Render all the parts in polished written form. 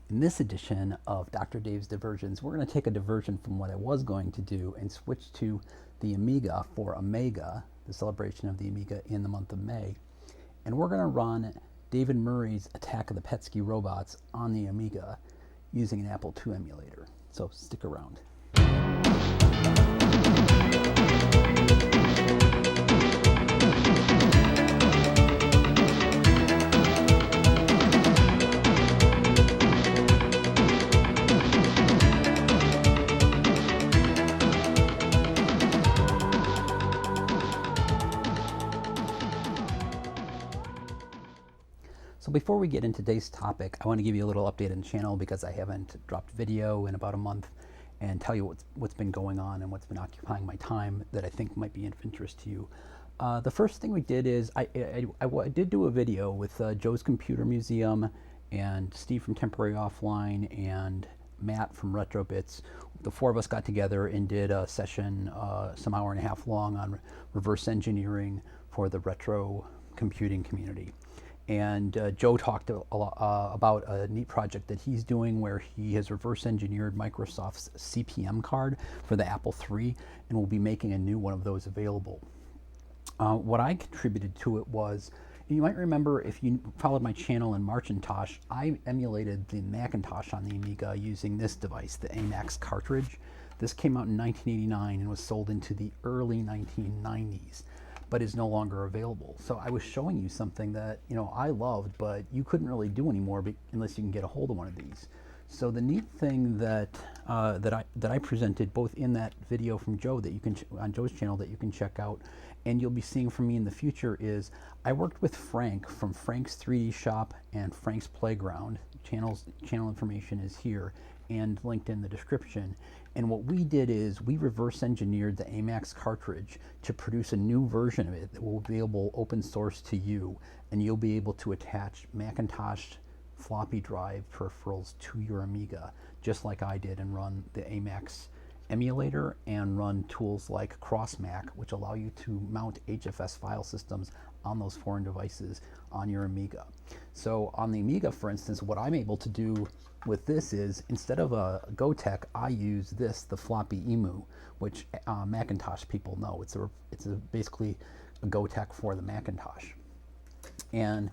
In this edition of Dr. Dave's Diversions, we're going to take a diversion from what I was going to do and switch to the Amiga for AMayGA, the celebration of the Amiga in the month of May. And we're going to run David Murray's Attack of the PETSCII Robots on the Amiga using an Apple II emulator. So stick around. So before we get into today's topic, I want to give you a little update on the channel because I haven't dropped video in about a month, and tell you what's been going on and what's been occupying my time that I think might be of interest to you. The first thing we did is I did do a video with Joe's Computer Museum and Steve from Temporary Offline and Matt from RetroBits. The four of us got together and did a session, some hour and a half long, on reverse engineering for the retro computing community. And Joe talked about a neat project that he's doing where he has reverse engineered Microsoft's CP/M card for the Apple III and will be making a new one of those available. What I contributed to it was, you might remember if you followed my channel in Macintosh, I emulated the Macintosh on the Amiga using this device, the AMAX cartridge. This came out in 1989 and was sold into the early 1990s. But is no longer available. So I was showing you something that I loved, but you couldn't really do anymore unless you can get a hold of one of these. So the neat thing that I presented both in that video from Joe that you can on Joe's channel that you can check out, and you'll be seeing from me in the future, is I worked with Frank from Frank's 3D Shop and Frank's Playground. Channel information is here and linked in the description. And what we did is we reverse engineered the AMAX cartridge to produce a new version of it that will be able open source to you, and you'll be able to attach Macintosh floppy drive peripherals to your Amiga, just like I did, and run the AMAX emulator and run tools like CrossMac, which allow you to mount HFS file systems on those foreign devices on your Amiga. So on the Amiga, for instance, what I'm able to do with this is, instead of a GoTech, I use this, the floppy EMU, which Macintosh people know. It's basically a GoTech for the Macintosh. And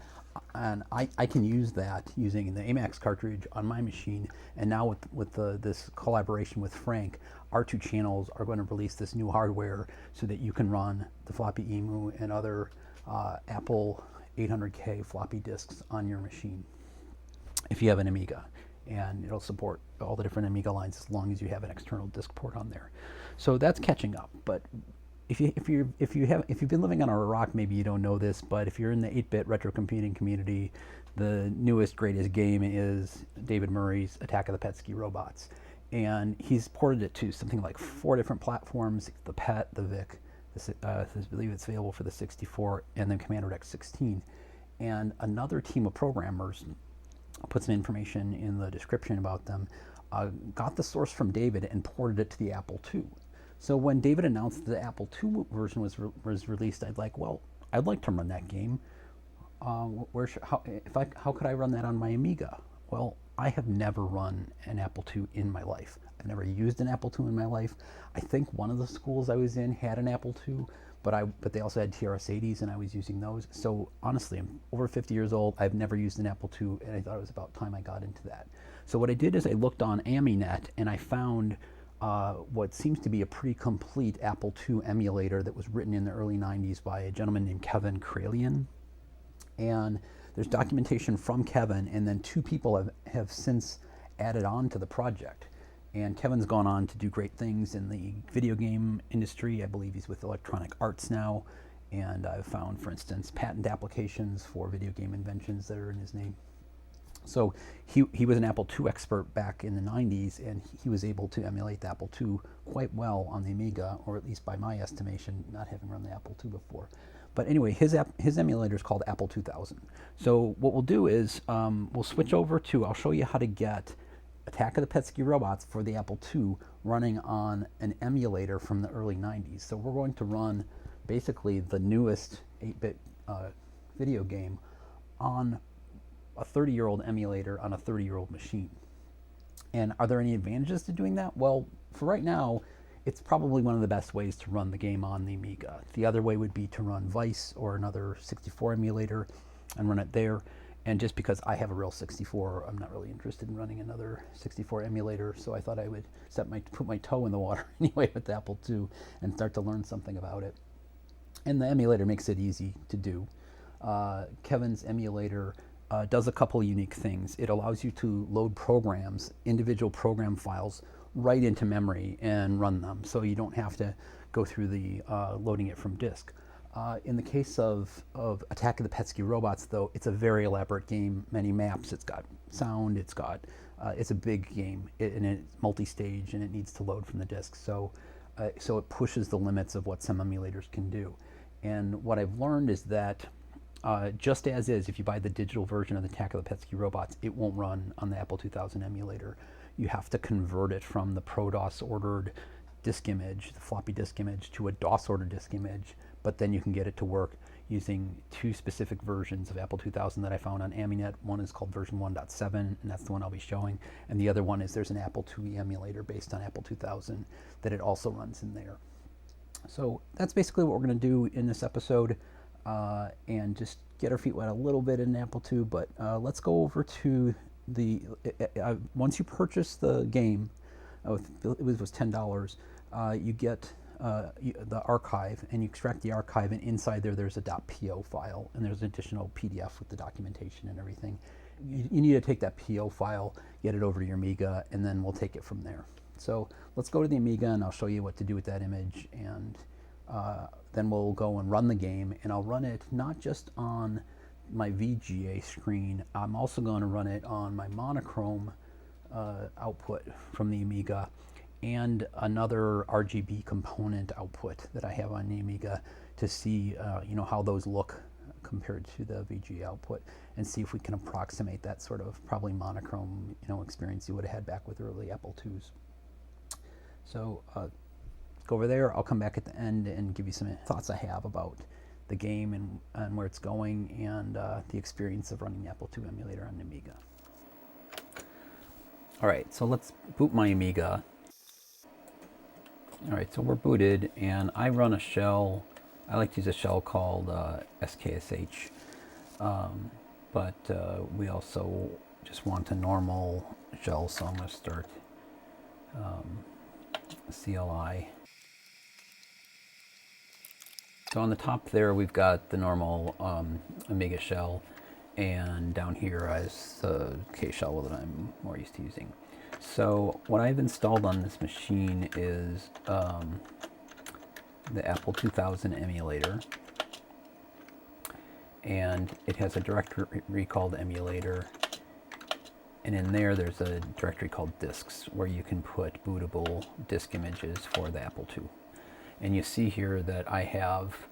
I can use that using the AMAX cartridge on my machine. And now with this collaboration with Frank, our two channels are going to release this new hardware so that you can run the floppy EMU and other Apple 800K floppy disks on your machine if you have an Amiga. And it'll support all the different Amiga lines as long as you have an external disk port on there. So that's catching up. But if you've been living under a rock, maybe you don't know this, but if you're in the 8-bit retro computing community, the newest, greatest game is David Murray's Attack of the PETSCII Robots. And he's ported it to something like 4 different platforms: the PET, the VIC, I believe it's available for the 64, and then Commander X16. And another team of programmers, I'll put some information in the description about them, got the source from David and ported it to the Apple II. So when David announced the Apple II version was released, I'd like to run that game. How could I run that on my Amiga? Well, I have never run an Apple II in my life. I've never used an Apple II in my life. I think one of the schools I was in had an Apple II, but they also had TRS-80s, and I was using those. So honestly, I'm over 50 years old. I've never used an Apple II, and I thought it was about time I got into that. So what I did is I looked on AmiNet, and I found what seems to be a pretty complete Apple II emulator that was written in the early 90s by a gentleman named Kevin Kralian. And there's documentation from Kevin, and then 2 people have since added on to the project. And Kevin's gone on to do great things in the video game industry. I believe he's with Electronic Arts now. And I've found, for instance, patent applications for video game inventions that are in his name. So he was an Apple II expert back in the 90s, and he was able to emulate the Apple II quite well on the Amiga, or at least by my estimation, not having run the Apple II before. But anyway, his emulator is called Apple 2000. So what we'll do is we'll switch over to, I'll show you how to get Attack of the PETSCII Robots for the Apple II running on an emulator from the early 90s. So we're going to run basically the newest 8-bit video game on a 30-year-old emulator on a 30-year-old machine. And are there any advantages to doing that? Well, for right now, it's probably one of the best ways to run the game on the Amiga. The other way would be to run Vice or another 64 emulator and run it there. And just because I have a real 64, I'm not really interested in running another 64 emulator, so I thought I would put my toe in the water anyway with the Apple II and start to learn something about it. And the emulator makes it easy to do. Kevin's emulator does a couple unique things. It allows you to load programs, individual program files, right into memory and run them, so you don't have to go through the loading it from disk. In the case of Attack of the PETSCII Robots, though, it's a very elaborate game, many maps, it's got sound, it's a big game, and it's multi-stage, and it needs to load from the disk, so it pushes the limits of what some emulators can do. And what I've learned is that just as is, if you buy the digital version of the Attack of the PETSCII Robots, it won't run on the Apple 2000 emulator. You have to convert it from the ProDOS ordered disk image, the floppy disk image, to a DOS ordered disk image, but then you can get it to work using two specific versions of Apple 2000 that I found on AmiNet. One is called version 1.7, and that's the one I'll be showing. And the other one is there's an Apple IIe emulator based on Apple 2000 that it also runs in there. So that's basically what we're going to do in this episode, and just get our feet wet a little bit in Apple II. But let's go over to once you purchase the game, it was $10. You get the archive, and you extract the archive, and inside there's a .po file, and there's an additional PDF with the documentation and everything. You need to take that PO file, get it over to your Amiga, and then we'll take it from there. So let's go to the Amiga, and I'll show you what to do with that image, and then we'll go and run the game, and I'll run it not just on my VGA screen, I'm also going to run it on my monochrome output from the Amiga, and another RGB component output that I have on the Amiga to see how those look compared to the VGA output, and see if we can approximate that sort of probably monochrome experience you would have had back with early Apple IIs. So go over there. I'll come back at the end and give you some thoughts I have about the game and where it's going, and the experience of running the Apple II emulator on the Amiga. All right, so let's boot my Amiga. All right, so we're booted, and I run a shell. I like to use a shell called SKSH, but we also just want a normal shell, so I'm going to start CLI. So on the top there, we've got the normal AMayGA shell, and down here is the K shell that I'm more used to using. So what I've installed on this machine is the Apple 2000 emulator, and it has a directory called emulator, and in there's a directory called disks where you can put bootable disk images for the Apple II. And you see here that I have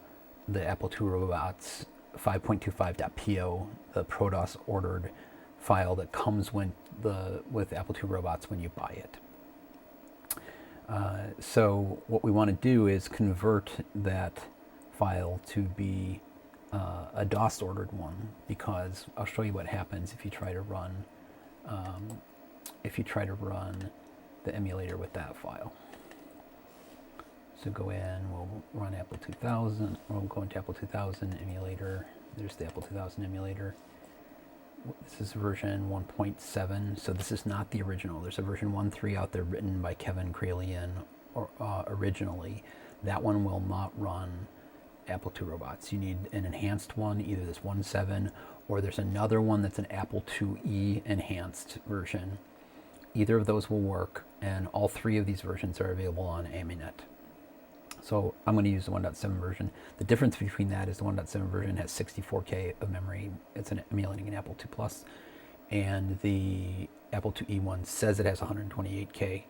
the Apple II Robots 5.25.po, the ProDOS ordered file that comes with Apple II Robots when you buy it. So what we want to do is convert that file to be a DOS ordered one, because I'll show you what happens if you try to run the emulator with that file. So go in, we'll run Apple 2000, we'll go into Apple 2000 emulator. There's the Apple 2000 emulator. This is version 1.7, so this is not the original. There's a version 1.3 out there written by Kevin Kralian originally. That one will not run Apple II Robots. You need an enhanced one, either this 1.7 or there's another one that's an Apple IIe enhanced version. Either of those will work, and all three of these versions are available on AmiNet. So I'm going to use the 1.7 version. The difference between that is the 1.7 version has 64K of memory. It's emulating an Apple II Plus, and the Apple IIe one says it has 128K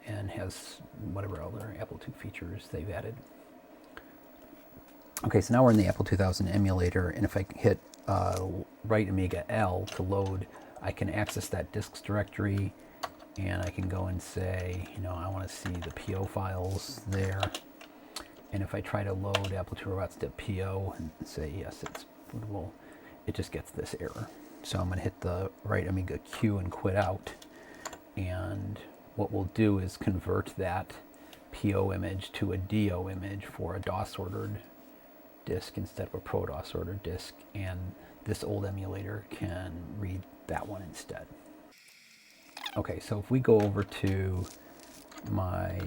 and has whatever other Apple II features they've added. Okay, so now we're in the Apple 2000 emulator, and if I hit right Amiga L to load, I can access that disks directory, and I can go and say, I want to see the PO files there. And if I try to load Apple II Robots.po and say, yes, it's bootable, it just gets this error. So I'm going to hit the right Amiga Q and quit out. And what we'll do is convert that PO image to a DO image for a DOS ordered disk instead of a Pro DOS ordered disk. And this old emulator can read that one instead. Okay, so if we go over to my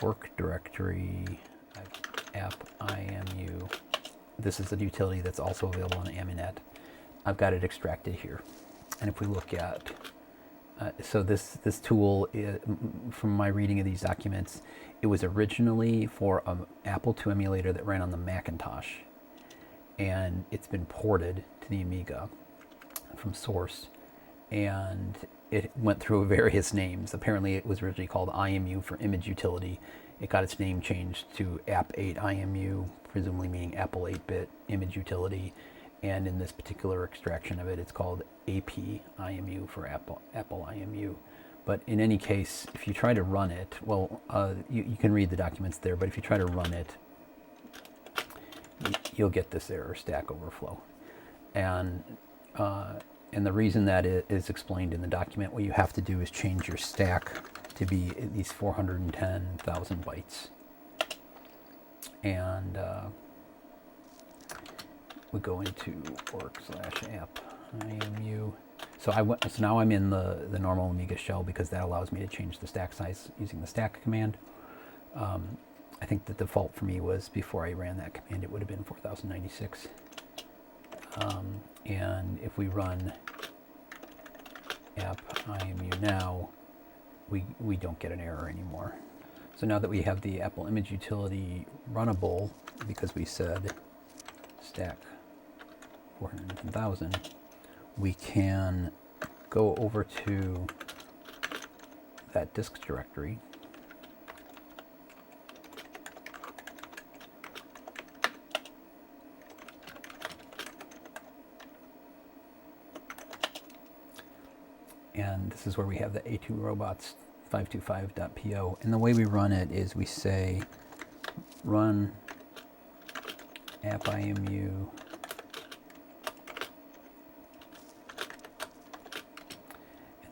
work directory, ApImU, this is a utility that's also available on AMiNet. I've got it extracted here. And if we look at, so this tool, from my reading of these documents, it was originally for an Apple II emulator that ran on the Macintosh. And it's been ported to the Amiga from source. And it went through various names. Apparently it was originally called IIMU for image utility. It got its name changed to App8IMU, presumably meaning Apple 8-bit image utility. And in this particular extraction of it, it's called APIMU for Apple IMU. But in any case, if you try to run it, well, you can read the documents there, but if you try to run it, you'll get this error, stack overflow. And the reason that is explained in the document, what you have to do is change your stack to be at least 410,000 bytes. And we go into org/AppImU. So now I'm in the normal Amiga shell because that allows me to change the stack size using the stack command. I think the default for me was, before I ran that command, it would have been 4096. And if we run AppImU now, we don't get an error anymore. So now that we have the Apple image utility runnable, because we said stack 410,000, we can go over to that disk directory. And this is where we have the A2 Robots 525.po. And the way we run it is we say run AppImU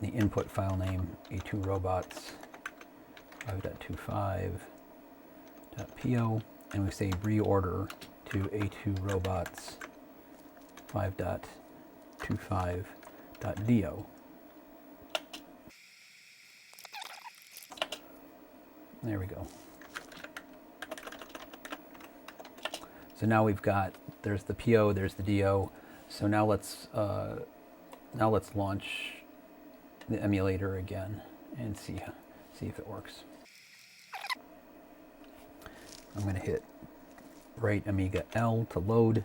and the input file name A2 Robots 5.25.po, and we say reorder to A2 Robots 5.25.do. There we go. So now we've got, there's the PO, there's the DO. So now let's launch the emulator again and see if it works. I'm going to hit right Amiga L to load,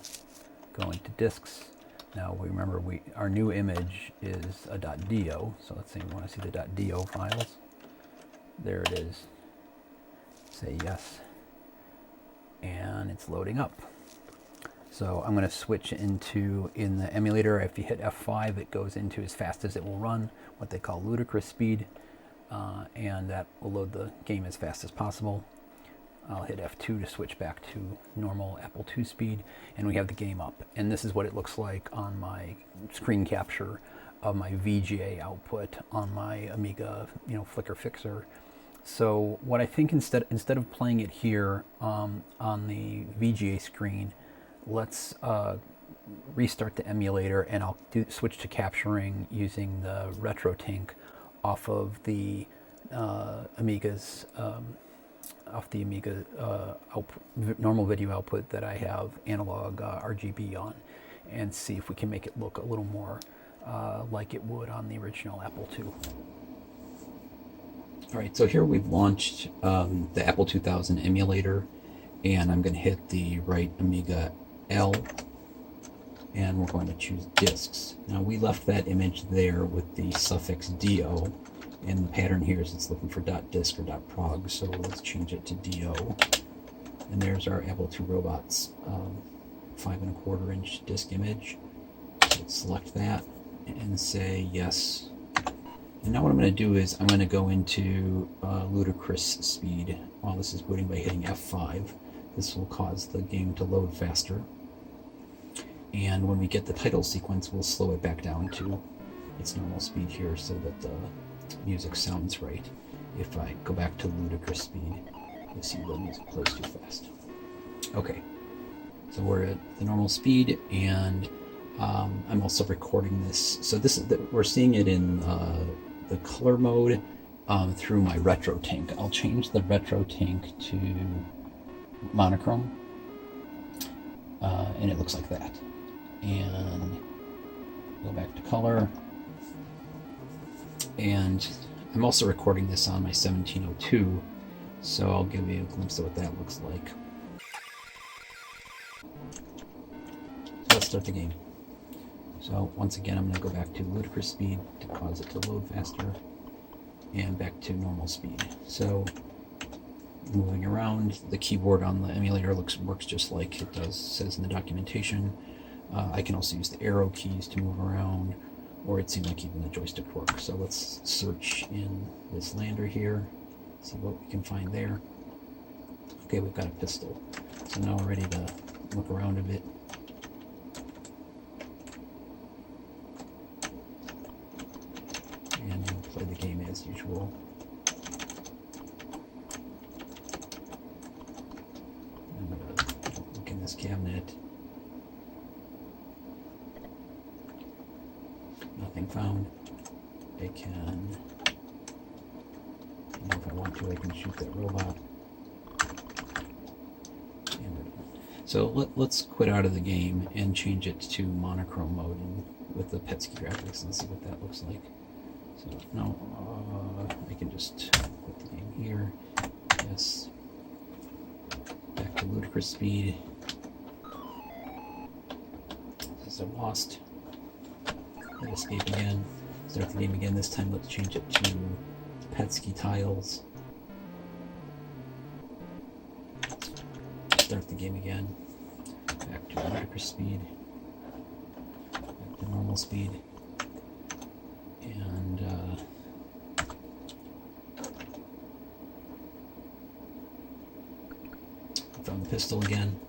go into disks. Now we remember our new image is a .do, so let's say we want to see the .do files. There it is. Say yes, and it's loading up. So I'm going to switch into, in the emulator, if you hit F5, it goes into as fast as it will run, what they call ludicrous speed, and that will load the game as fast as possible. I'll hit F2 to switch back to normal Apple II speed, and we have the game up. And this is what it looks like on my screen capture of my VGA output on my Amiga, Flicker Fixer. So what I think, instead of playing it here on the VGA screen, let's restart the emulator, and I'll switch to capturing using the RetroTink off of the Amiga's normal video output that I have analog RGB on, and see if we can make it look a little more like it would on the original Apple II. All right, so here we've launched the Apple 2000 emulator, and I'm going to hit the right Amiga L, and we're going to choose disks. Now we left that image there with the suffix DO, and the pattern here is it's looking for .disk or .prog, so let's change it to DO. And there's our Apple II Robots 5¼ inch disk image. Let's select that and say yes. And now what I'm going to do is I'm going to go into ludicrous speed while this is booting by hitting F5. This will cause the game to load faster. and when we get the title sequence, we'll slow it back down to its normal speed here so that the music sounds right. If I go back to ludicrous speed, you'll see the music plays too fast. Okay, so we're at the normal speed, and I'm also recording this. So we're seeing it in the color mode through my retro tank. I'll change the retro tank to monochrome, and it looks like that. And go back to color, and I'm also recording this on my 1702, so I'll give you a glimpse of what that looks like. So let's start the game. So once again, I'm going to go back to ludicrous speed to cause it to load faster, and back to normal speed. So moving around, the keyboard on the emulator works just like it says in the documentation. I can also use the arrow keys to move around, or it seemed like even the joystick works. So let's search in this lander here, see what we can find there. Okay, we've got a pistol. So now we're ready to look around a bit. And play the game as usual. I'm going to look in this cabinet. Nothing found. I can, if I want to, I can shoot that robot. So let's quit out of the game and change it to monochrome mode with the PETSCII graphics and see what that looks like. So now I can just quit the game here. Yes. Back to ludicrous speed. This is a lost. Hit escape again. Start the game again. This time let's change it to PETSCII tiles. Start the game again. Back to ludicrous speed. Back to normal speed. And found the pistol again.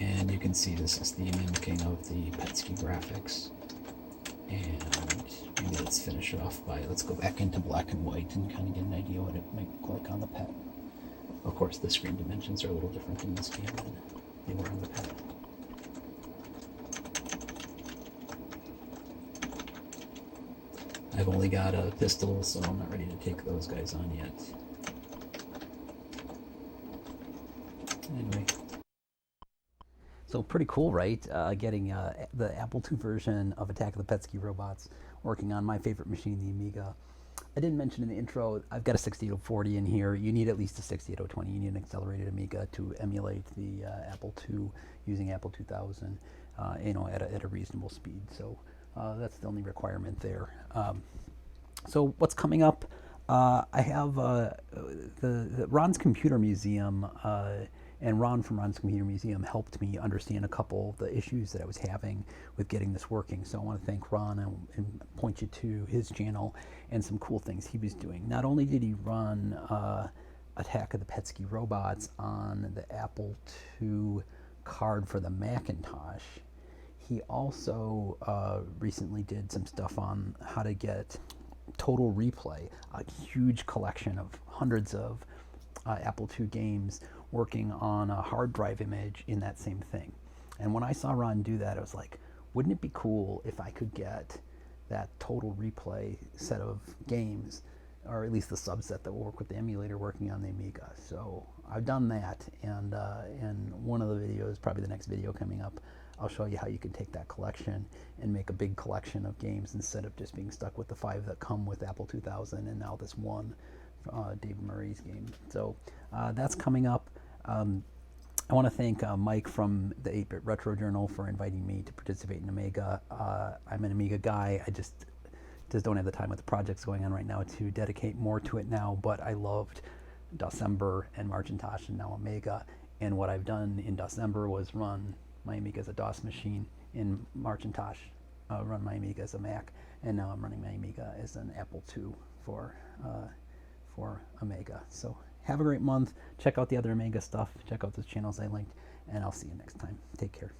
And you can see this is the mimicking of the PETSCII graphics. And maybe let's finish it off by, let's go back into black and white and kind of get an idea what it might look like on the PET. Of course, the screen dimensions are a little different in this game than they were on the PET. I've only got a pistol, so I'm not ready to take those guys on yet. Anyway. So pretty cool, right? Getting the Apple II version of Attack of the PETSCII Robots working on my favorite machine, the Amiga. I didn't mention in the intro, I've got a 68040 in here. You need at least a 68020. You need an accelerated Amiga to emulate the Apple II using Apple 2000, at a reasonable speed. So that's the only requirement there. So what's coming up? I have the Ron's Computer Museum, and Ron from Ron's Computer Museum helped me understand a couple of the issues that I was having with getting this working. So I want to thank Ron and point you to his channel and some cool things he was doing. Not only did he run Attack of the PETSCII Robots on the Apple II card for the Macintosh, he also recently did some stuff on how to get Total Replay, a huge collection of hundreds of Apple II games working on a hard drive image in that same thing. And when I saw Ron do that, I was like, wouldn't it be cool if I could get that Total Replay set of games, or at least the subset that will work with the emulator working on the Amiga. So I've done that, and one of the videos, probably the next video coming up, I'll show you how you can take that collection and make a big collection of games instead of just being stuck with the 5 that come with Apple 2000 and now this one David Murray's game. So that's coming up. I want to thank Mike from the 8-Bit Retro Journal for inviting me to participate in AMayGA. I'm an Amiga guy. I just don't have the time with the projects going on right now to dedicate more to it now, but I loved December and Marcintosh and now AMayGA. And what I've done in December was run my Amiga as a DOS machine, in Marcintosh run my Amiga as a Mac, and now I'm running my Amiga as an Apple II for AMayGA. So have a great month. Check out the other AMayGA stuff. Check out those channels I linked, and I'll see you next time. Take care.